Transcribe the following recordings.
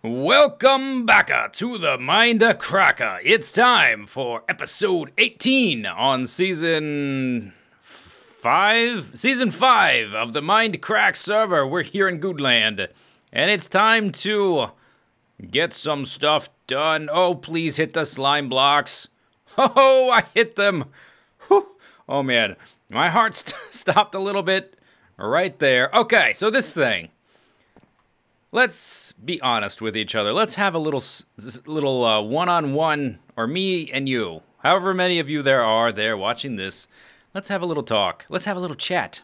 Welcome back to the Mindcrack. It's time for episode 18 on season 5? Season 5 of the Mindcrack server. We're here in Goodland. And it's time to get some stuff done. Oh, please hit the slime blocks. Oh, I hit them. Whew. Oh, man. My heart stopped a little bit right there. Okay, so this thing. Let's be honest with each other. Let's have a little one-on-one, or me and you. However many of you there are there watching this, let's have a little talk. Let's have a little chat.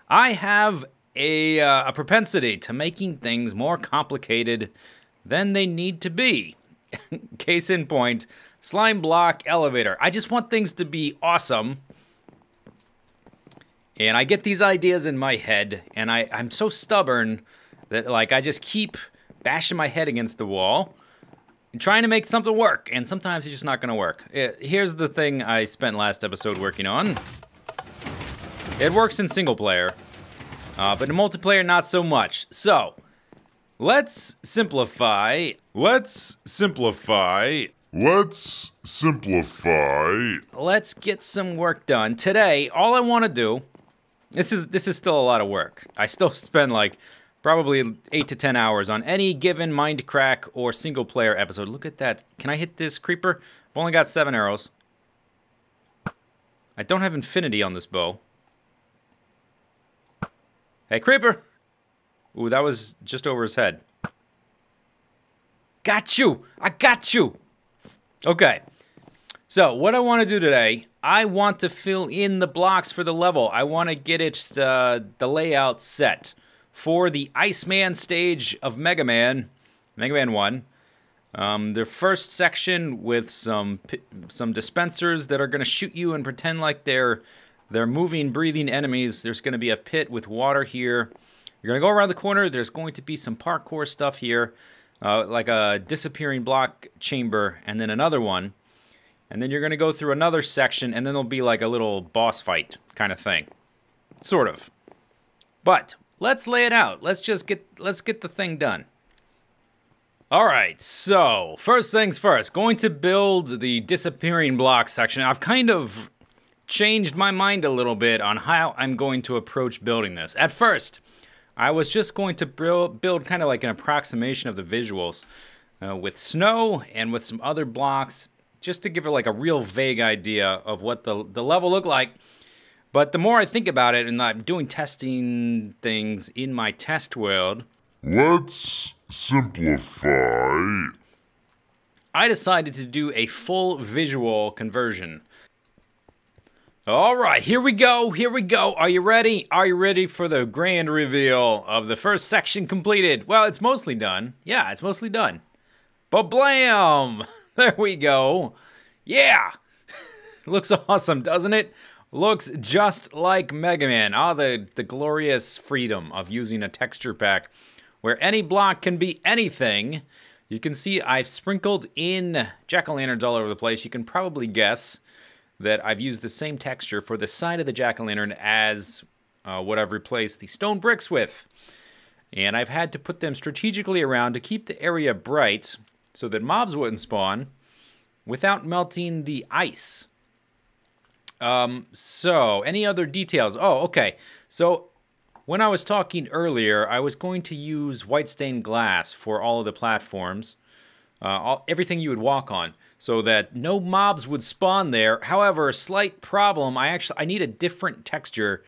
I have a propensity to making things more complicated than they need to be. Case in point, slime block elevator. I just want things to be awesome. And I get these ideas in my head, and I'm so stubborn that, like, I just keep bashing my head against the wall and trying to make something work, and sometimes it's just not going to work. Here's the thing I spent last episode working on. It works in single player, but in multiplayer, not so much. So, let's simplify. Let's get some work done. Today, all I want to do, this is still a lot of work. I still spend, like, probably 8 to 10 hours on any given Mindcrack or single-player episode. Look at that. Can I hit this creeper? I've only got 7 arrows. I don't have infinity on this bow. Hey, creeper! Ooh, that was just over his head. Got you! I got you! Okay. So, what I want to do today, I want to fill in the blocks for the level. I want to get it, the layout set for the Iceman stage of Mega Man 1. The first section with some dispensers that are going to shoot you and pretend like they're moving, breathing enemies. There's going to be a pit with water here. You're going to go around the corner. There's going to be some parkour stuff here, like a disappearing block chamber, and then another one. And then you're going to go through another section, and then there'll be like a little boss fight kind of thing. Sort of. But let's lay it out. Let's get the thing done. All right, so first things first. Going to build the disappearing block section. I've kind of changed my mind a little bit on how I'm going to approach building this. At first, I was just going to build kind of like an approximation of the visuals with snow and with some other blocks, just to give it like a real vague idea of what the level looked like. But the more I think about it, and I'm doing testing things in my test world, let's simplify. I decided to do a full visual conversion. All right, here we go. Are you ready? Are you ready for the grand reveal of the first section completed? Well, it's mostly done. Yeah, it's mostly done. Ba-blam! There we go. Yeah! Looks awesome, doesn't it? Looks just like Mega Man. Ah, the glorious freedom of using a texture pack where any block can be anything. You can see I've sprinkled in jack-o'-lanterns all over the place. You can probably guess that I've used the same texture for the side of the jack-o'-lantern as what I've replaced the stone bricks with. And I've had to put them strategically around to keep the area bright so that mobs wouldn't spawn without melting the ice. So, any other details? Oh, okay. So, when I was talking earlier, I was going to use white stained glass for all of the platforms, everything you would walk on, so that no mobs would spawn there. However, a slight problem, I need a different texture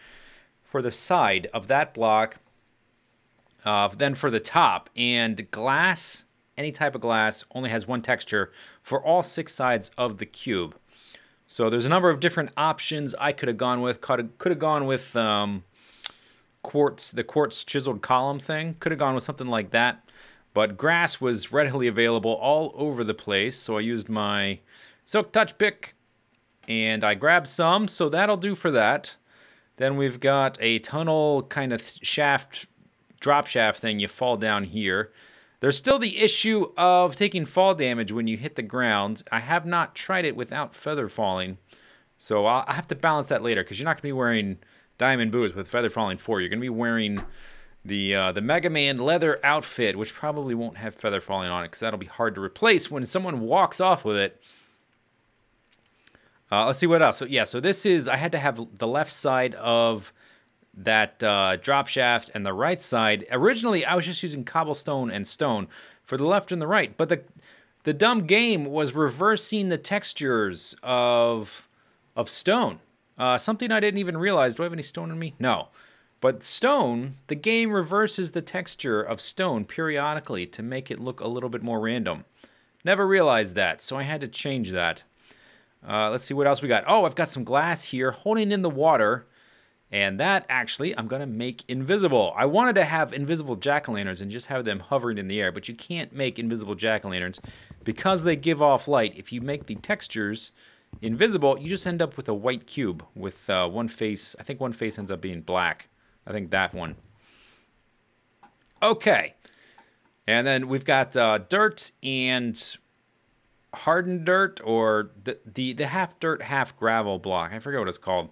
for the side of that block than for the top. And glass, any type of glass, only has one texture for all 6 sides of the cube. So there's a number of different options I could have gone with. Could have gone with quartz, the quartz chiseled column thing. Could have gone with something like that. But grass was readily available all over the place. So I used my silk touch pick and I grabbed some. So that'll do for that. Then we've got a tunnel kind of shaft, drop shaft thing. You fall down here. There's still the issue of taking fall damage when you hit the ground. I have not tried it without feather falling, so I'll have to balance that later, because you're not going to be wearing diamond boots with feather falling 4. You're going to be wearing the Mega Man leather outfit, which probably won't have feather falling on it because that'll be hard to replace when someone walks off with it. Let's see what else. So yeah, so this is, I had to have the left side of that drop shaft and the right side. Originally, I was just using cobblestone and stone for the left and the right, but the dumb game was reversing the textures of stone. Something I didn't even realize. Do I have any stone in me? No. But stone, the game reverses the texture of stone periodically to make it look a little bit more random. Never realized that, so I had to change that. Let's see what else we got. Oh, I've got some glass here holding in the water. And that, actually, I'm going to make invisible. I wanted to have invisible jack-o'-lanterns and just have them hovering in the air, but you can't make invisible jack-o'-lanterns because they give off light. If you make the textures invisible, you just end up with a white cube with one face. I think one face ends up being black. I think that one. Okay. And then we've got dirt and hardened dirt, or the half dirt, half gravel block. I forget what it's called.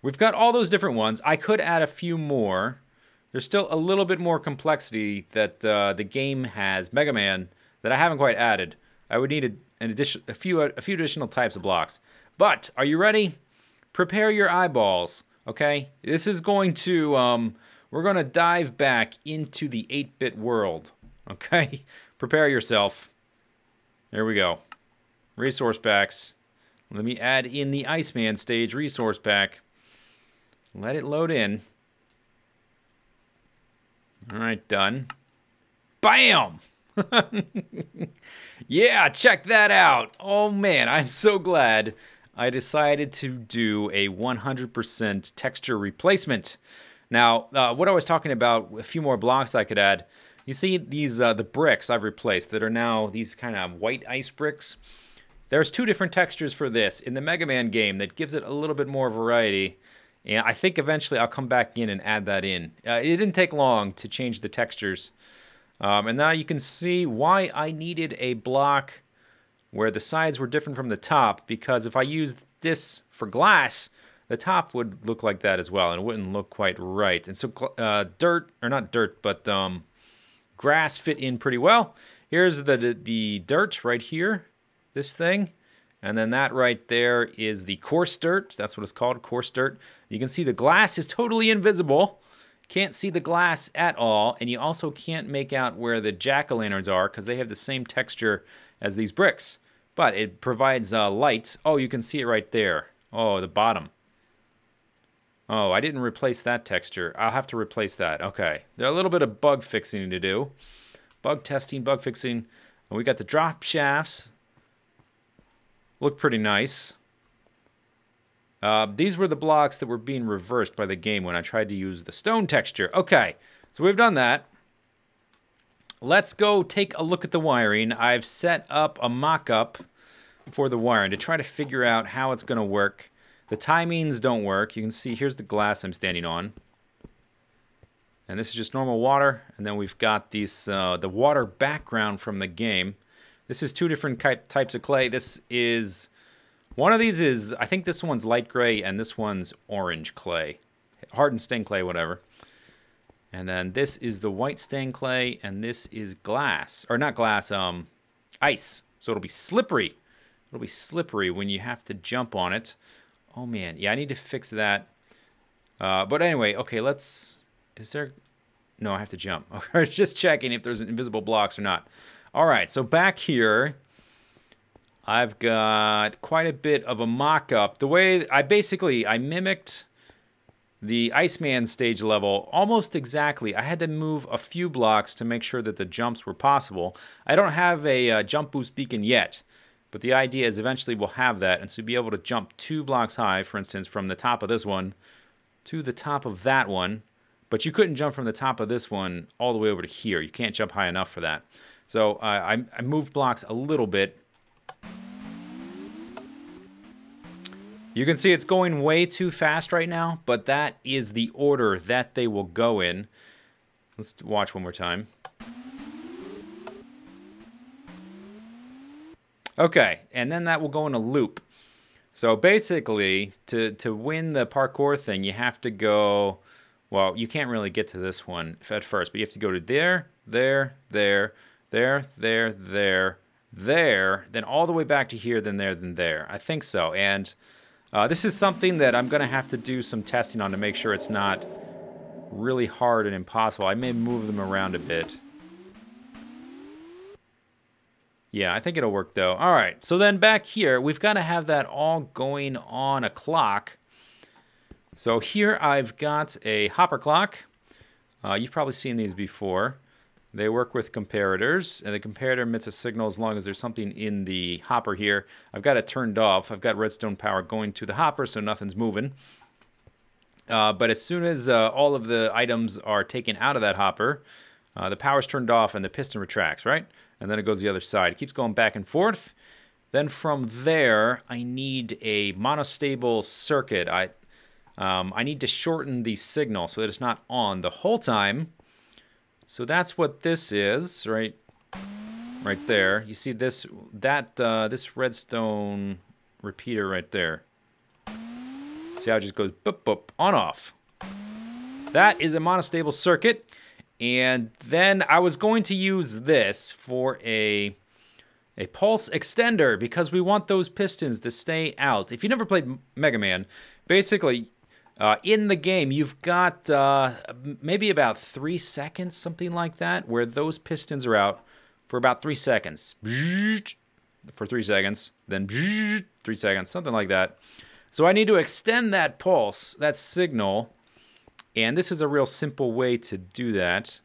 We've got all those different ones. I could add a few more. There's still a little bit more complexity that the game has, Mega Man, that I haven't quite added. I would need a few additional types of blocks. But are you ready? Prepare your eyeballs. Okay, this is going to we're going to dive back into the 8-bit world. Okay, prepare yourself. There we go. Resource packs. Let me add in the Iceman stage resource pack. Let it load in. All right, done. Bam! Yeah, check that out. Oh man, I'm so glad I decided to do a 100% texture replacement. Now, what I was talking about, a few more blocks I could add. You see these the bricks I've replaced that are now these kind of white ice bricks. There's two different textures for this in the Mega Man game that gives it a little bit more variety. And I think eventually I'll come back in and add that in. It didn't take long to change the textures. And now you can see why I needed a block where the sides were different from the top, because if I used this for glass, the top would look like that as well, and it wouldn't look quite right. And so dirt, or not dirt, but grass fit in pretty well. Here's the dirt right here, this thing. And then that right there is the coarse dirt. That's what it's called, coarse dirt. You can see the glass is totally invisible. Can't see the glass at all. And you also can't make out where the jack-o'-lanterns are because they have the same texture as these bricks. But it provides light. Oh, you can see it right there. Oh, the bottom. Oh, I didn't replace that texture. I'll have to replace that. Okay. There's a little bit of bug fixing to do. Bug testing, bug fixing. And we got the drop shafts. Look pretty nice. These were the blocks that were being reversed by the game when I tried to use the stone texture. Okay, so we've done that. Let's go take a look at the wiring. I've set up a mock-up for the wiring to try to figure out how it's going to work. The timings don't work. You can see here's the glass I'm standing on. And this is just normal water. And then we've got these the water background from the game. This is two different types of clay. This is, one of these is, I think this one's light gray and this one's orange clay. Hardened stained clay, whatever. And then this is the white stained clay and this is glass. Or not glass, ice. So it'll be slippery. It'll be slippery when you have to jump on it. Oh man, yeah, I need to fix that. But anyway, okay, let's, is there, no, I have to jump. Okay, just checking if there's invisible blocks or not. All right, so back here, I've got quite a bit of a mock-up. The way I mimicked the Iceman stage level almost exactly. I had to move a few blocks to make sure that the jumps were possible. I don't have a jump boost beacon yet, but the idea is eventually we'll have that, and so be able to jump 2 blocks high, for instance, from the top of this one to the top of that one. But you couldn't jump from the top of this one all the way over to here. You can't jump high enough for that. So I moved blocks a little bit. You can see it's going way too fast right now, but that is the order that they will go in. Let's watch one more time. Okay, and then that will go in a loop. So basically, to win the parkour thing, you have to go Well, you can't really get to this one at first, but you have to go to there, there, there, there, there, there, there, then all the way back to here, then there, then there. I think so. And this is something that I'm going to have to do some testing on to make sure it's not really hard and impossible. I may move them around a bit. Yeah, I think it'll work, though. All right, so then back here, we've got to have that all going on a clock. So here I've got a hopper clock. You've probably seen these before. They work with comparators, and the comparator emits a signal as long as there's something in the hopper here. I've got it turned off. I've got redstone power going to the hopper, so nothing's moving. But as soon as all of the items are taken out of that hopper, the power's turned off and the piston retracts, right? And then it goes the other side. It keeps going back and forth. Then from there, I need a monostable circuit. I need to shorten the signal so that it's not on the whole time. So that's what this is, right there. You see this this redstone repeater right there. See how it just goes boop boop on off. That is a monostable circuit. And then I was going to use this for a pulse extender because we want those pistons to stay out. If you never played Mega Man, basically in the game you've got maybe about 3 seconds, something like that, where those pistons are out for about 3 seconds. For 3 seconds, then 3 seconds, something like that. So I need to extend that pulse, that signal. And this is a real simple way to do that.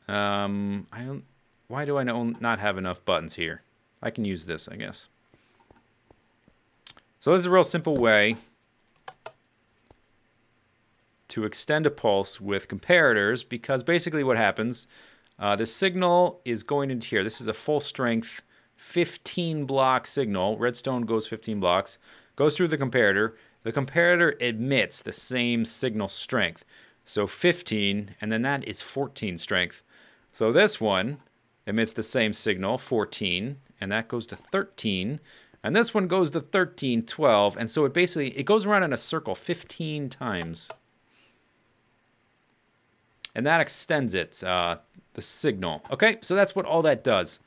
Why do I not have enough buttons here? I can use this, I guess. So this is a real simple way to extend a pulse with comparators, because basically what happens, the signal is going into here. This is a full strength 15 block signal. Redstone goes 15 blocks, goes through the comparator. The comparator emits the same signal strength. So 15, and then that is 14 strength. So this one emits the same signal, 14, and that goes to 13. And this one goes to 13, 12, and so it goes around in a circle 15 times. And that extends it, the signal. Okay, so that's what all that does.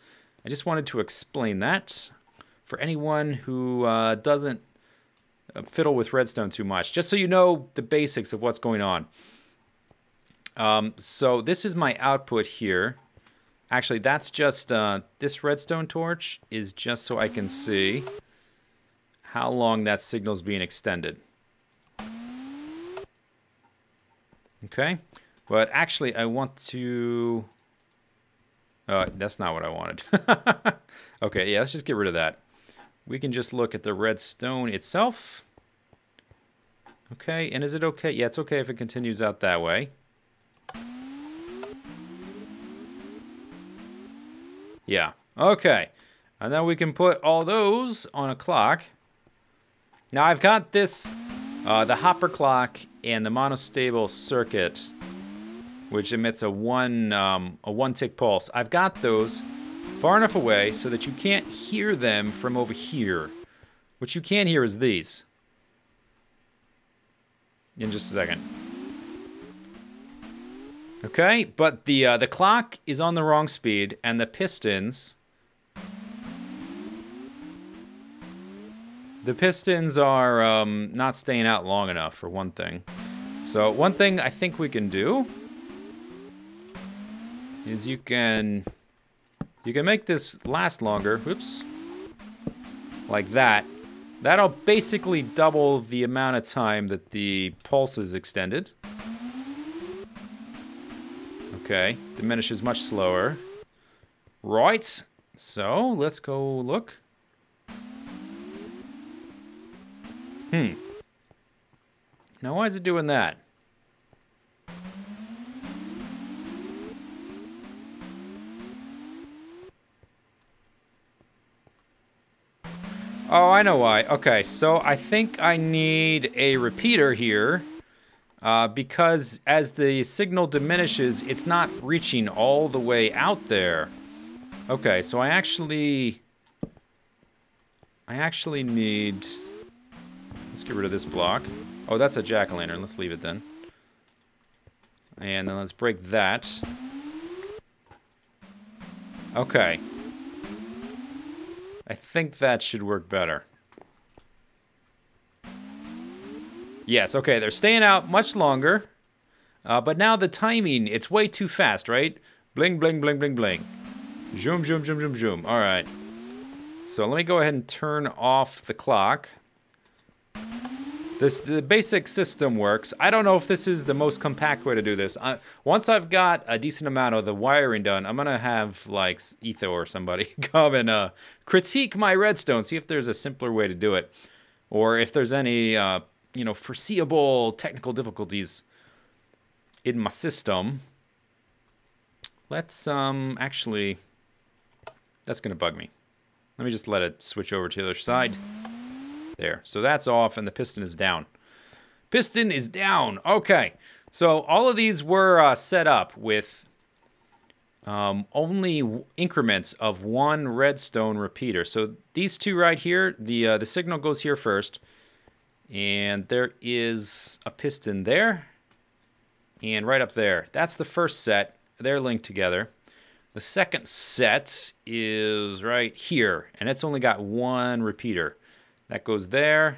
I just wanted to explain that for anyone who doesn't fiddle with redstone too much, just so you know the basics of what's going on. So this is my output here. Actually, that's just this redstone torch is just so I can see how long that signal is being extended. Okay, but actually I want to that's not what I wanted. Okay, yeah, let's just get rid of that. We can just look at the redstone itself. Okay, and is it okay? Yeah, it's okay if it continues out that way. Yeah, okay. And then we can put all those on a clock. Now I've got this, the hopper clock and the monostable circuit, which emits a one tick pulse. I've got those far enough away so that you can't hear them from over here. What you can hear is these. In just a second. Okay, but the clock is on the wrong speed, and the pistons are not staying out long enough, for one thing. So one thing I think we can do is you can make this last longer. Whoops. Like that. That'll basically double the amount of time that the pulse is extended. Okay, diminishes much slower. Right, so let's go look. Now why is it doing that? Oh, I know why. Okay, so I think I need a repeater here because as the signal diminishes, it's not reaching all the way out there. Okay, so I actually need... Let's get rid of this block. Oh, that's a jack-o'-lantern. Let's leave it then. And then let's break that. Okay. I think that should work better. Yes, okay, they're staying out much longer. But now the timing, it's way too fast, right? Bling, bling, bling, bling, bling. Zoom, zoom, zoom, zoom, zoom. All right. So let me go ahead and turn off the clock. The basic system works. I don't know if this is the most compact way to do this. Once I've got a decent amount of the wiring done, I'm gonna have like Zisteau or somebody come and critique my redstone, see if there's a simpler way to do it, or if there's any you know, foreseeable technical difficulties in my system. Let's actually, that's gonna bug me. Let me just let it switch over to the other side. There, so that's off and the piston is down. Piston is down, okay. So all of these were set up with only increments of one redstone repeater. So these two right here, the signal goes here first, and there is a piston there, and right up there. That's the first set, they're linked together. The second set is right here, and it's only got one repeater. That goes there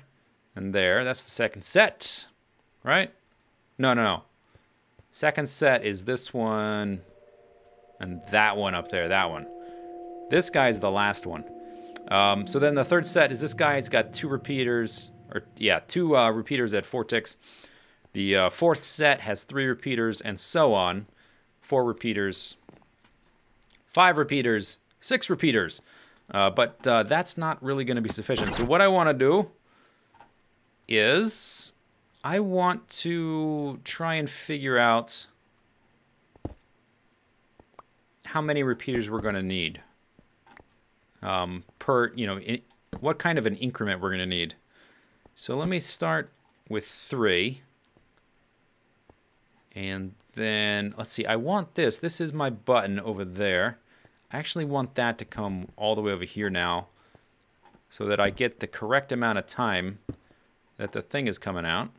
and there. That's the second set, right? No. Second set is this one and that one up there, that one. This guy's the last one. So then the third set is this guy. It's got two repeaters, or yeah, two repeaters at 4 ticks. The fourth set has 3 repeaters and so on. 4 repeaters, 5 repeaters, 6 repeaters. But that's not really going to be sufficient. So what I want to do is I want to try and figure out how many repeaters we're going to need per, you know, what kind of an increment we're going to need. So let me start with 3. And then, let's see, I want this. This is my button over there. I actually want that to come all the way over here now so that I get the correct amount of time that the thing is coming out.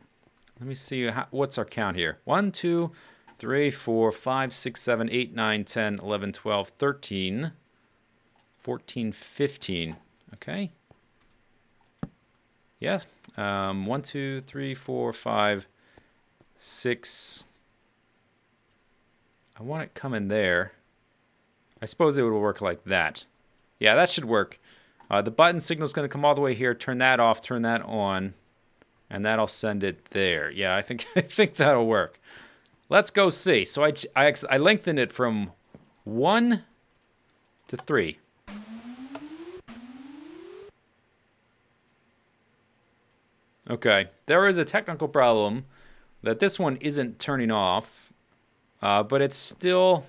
Let me see, what's our count here? 1, 2, 3, 4, 5, 6, 7, 8, 9, 10, 11, 12, 13, 14, 15. Okay. Yeah. 1, 2, 3, 4, 5, 6. I want it coming there. I suppose it would work like that. Yeah, that should work. The button signal is going to come all the way here. Turn that off, turn that on, and that'll send it there. Yeah, I think that'll work. Let's go see. So I lengthened it from 1 to 3. Okay, there is a technical problem that this one isn't turning off, but it's still...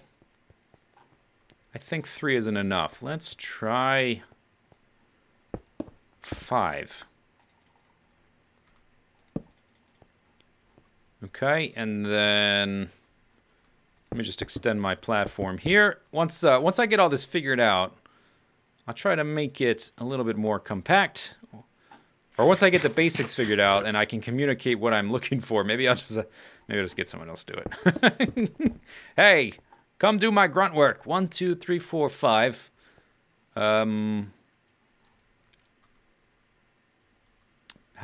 I think 3 isn't enough. Let's try 5. Okay, and then let me just extend my platform here. Once I get all this figured out, I'll try to make it a little bit more compact. Or once I get the basics figured out and I can communicate what I'm looking for, maybe I'll just get someone else to do it. Hey! Come do my grunt work. 1, 2, 3, 4, 5. How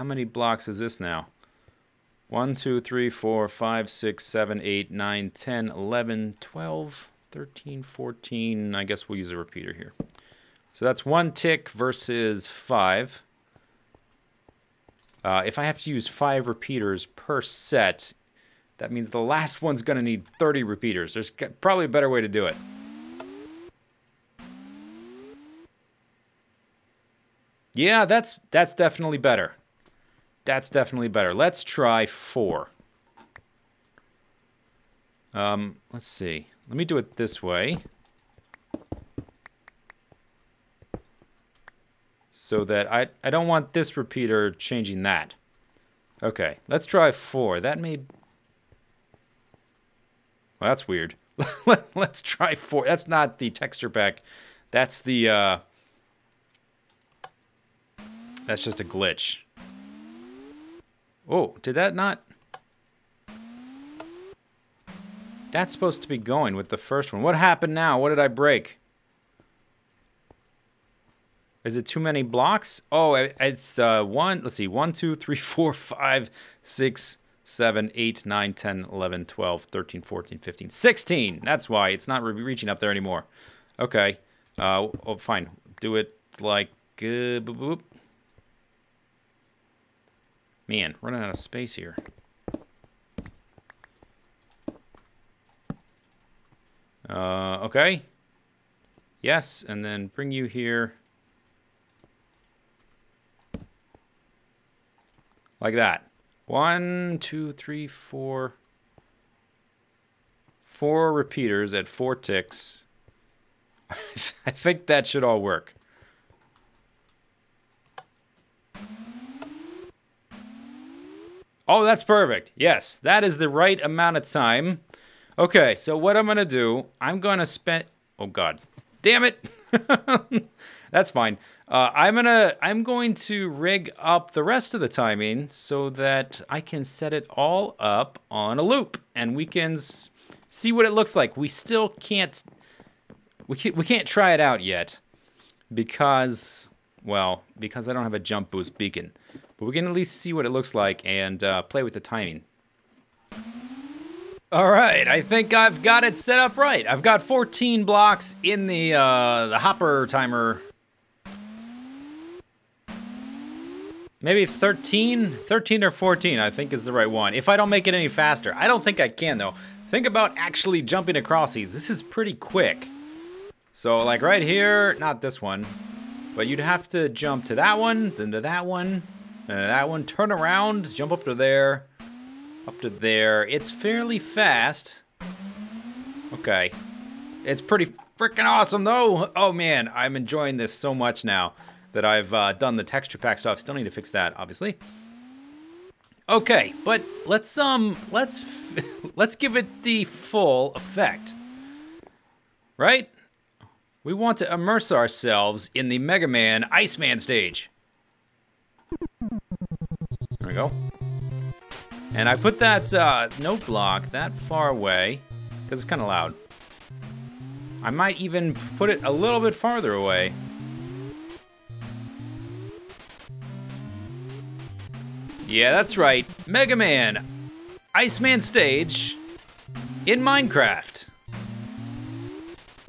many blocks is this now? 1, 2, 3, 4, 5, 6, 7, 8, 9, 10, 11, 12, 13, 14. I guess we'll use a repeater here. So that's 1 tick versus 5. If I have to use 5 repeaters per set, that means the last one's going to need 30 repeaters. There's probably a better way to do it. Yeah, that's definitely better. That's definitely better. Let's try 4. Let's see. Let me do it this way. So that I don't want this repeater changing that. Okay, let's try 4. That may... Well, that's weird. Let's try 4. That's not the texture pack. That's the, that's just a glitch. Oh, did that not? that's supposed to be going with the first one. What happened now? What did I break? Is it too many blocks? Oh, it's one. Let's see. 1, 2, 3, 4, 5, 6, 7, 8, 9, 10, 11, 12, 13, 14, 15, 16. That's why it's not reaching up there anymore. Okay. Oh, fine. Do it like... boop, boop. Man, running out of space here. Okay. Yes, and then bring you here. Like that. 1, 2, 3, 4. 4 repeaters at 4 ticks. I think that should all work. Oh, that's perfect. Yes, that is the right amount of time. Okay, so what I'm going to do, I'm going to spend... Oh, God. Damn it. That's fine. I'm going to rig up the rest of the timing so that I can set it all up on a loop, and we can see what it looks like. We still can't... We can't try it out yet because I don't have a jump boost beacon. But we can at least see what it looks like and play with the timing. All right, I think I've got it set up right. I've got 14 blocks in the hopper timer. Maybe 13? 13 or 14, I think is the right one. If I don't make it any faster. I don't think I can, though. Think about actually jumping across these. This is pretty quick. So, like right here, not this one, but you'd have to jump to that one, then to that one, then to that one, turn around, jump up to there, up to there. It's fairly fast. Okay. It's pretty freaking awesome, though. Oh, man, I'm enjoying this so much now that I've done the texture pack stuff. Still need to fix that, obviously. Okay, but let's give it the full effect. Right? We want to immerse ourselves in the Mega Man Iceman stage. There we go. And I put that note block that far away because it's kind of loud. I might even put it a little bit farther away. Yeah, that's right. Mega Man Iceman stage in Minecraft.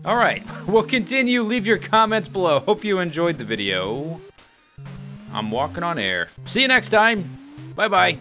All right, we'll continue. Leave your comments below. Hope you enjoyed the video. I'm walking on air. See you next time. Bye-bye.